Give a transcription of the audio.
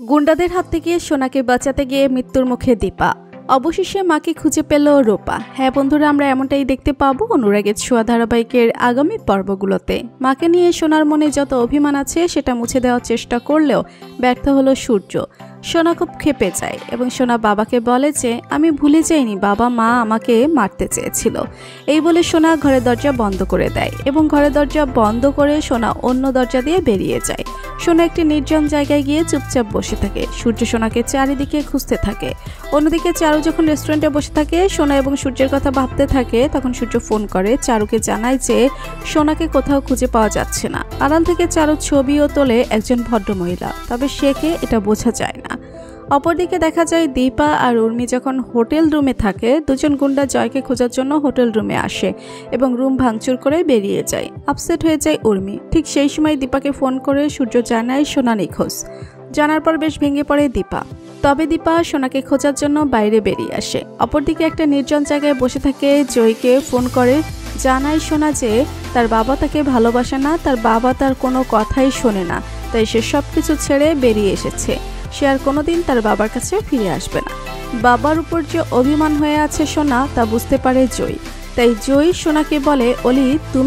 গুন্ডাদের হাত থেকে সোনাকে বাঁচাতে গিয়ে মৃত্যুর মুখে দীপা। অবশেষে মাকে খুঁজে পেল রূপা। হ্যাঁ বন্ধুরা, আমরা এমনটাই দেখতে পাবো অনুরাগের ছোঁয়া ধারাবাহিকের আগামী পর্বগুলোতে। মাকে নিয়ে সোনার মনে যত অভিমান আছে সেটা মুছে দেওয়ার চেষ্টা করলেও ব্যর্থ হলো সূর্য। সোনা খুব ক্ষেপে যায় এবং সোনা বাবাকে বলে যে আমি ভুলে যাইনি বাবা মা আমাকে মারতে চেয়েছিল। এই বলে সোনা ঘরের দরজা বন্ধ করে দেয় এবং ঘরের দরজা বন্ধ করে সোনা অন্য দরজা দিয়ে বেরিয়ে যায়। সোনা একটি নির্জন জায়গায় গিয়ে চুপচাপ বসে থাকে। সূর্য সোনাকে চারিদিকে খুঁজতে থাকে। অন্যদিকে চারু যখন রেস্টুরেন্টে বসে থাকে, সোনা এবং সূর্যের কথা ভাবতে থাকে, তখন সূর্য ফোন করে চারুকে জানায় যে সোনাকে কোথাও খুঁজে পাওয়া যাচ্ছে না। আড়াল থেকে চারু ছবিও তোলে একজন ভদ্রমহিলা, তবে সে কে এটা বোঝা যায় না। অপরদিকে দেখা যায় দীপা আর উর্মি যখন হোটেল রুমে থাকে, দুজন গুন্ডা জয়কে খোঁজার জন্য হোটেল রুমে আসে এবং রুম ভাঙচুর করে বেরিয়ে যায়। আপসেট হয়ে যায় উর্মি। ঠিক সেই সময় দীপাকে ফোন করে সূর্য জানায় সোনা নিখোঁজ। জানার পর বেশ ভেঙে পড়ে দীপা। তবে দীপা সোনাকে খোঁজার জন্য বাইরে বেরিয়ে আসে। অপরদিকে একটা নির্জন জায়গায় বসে থাকে জয়কে ফোন করে জানায় সোনা যে তার বাবা তাকে ভালোবাসে না, তার বাবা তার কোনো কথাই শোনে না, তাই সে সবকিছু ছেড়ে বেরিয়ে এসেছে। সে আর কোনোদিন তার বাবার কাছে ফিরে আসবে না। বাবার উপর যে অভিমান হয়ে আছে সোনা তা বুঝতে পারে জয়। তাই জয় সোনাকে বলে, অলি তুমি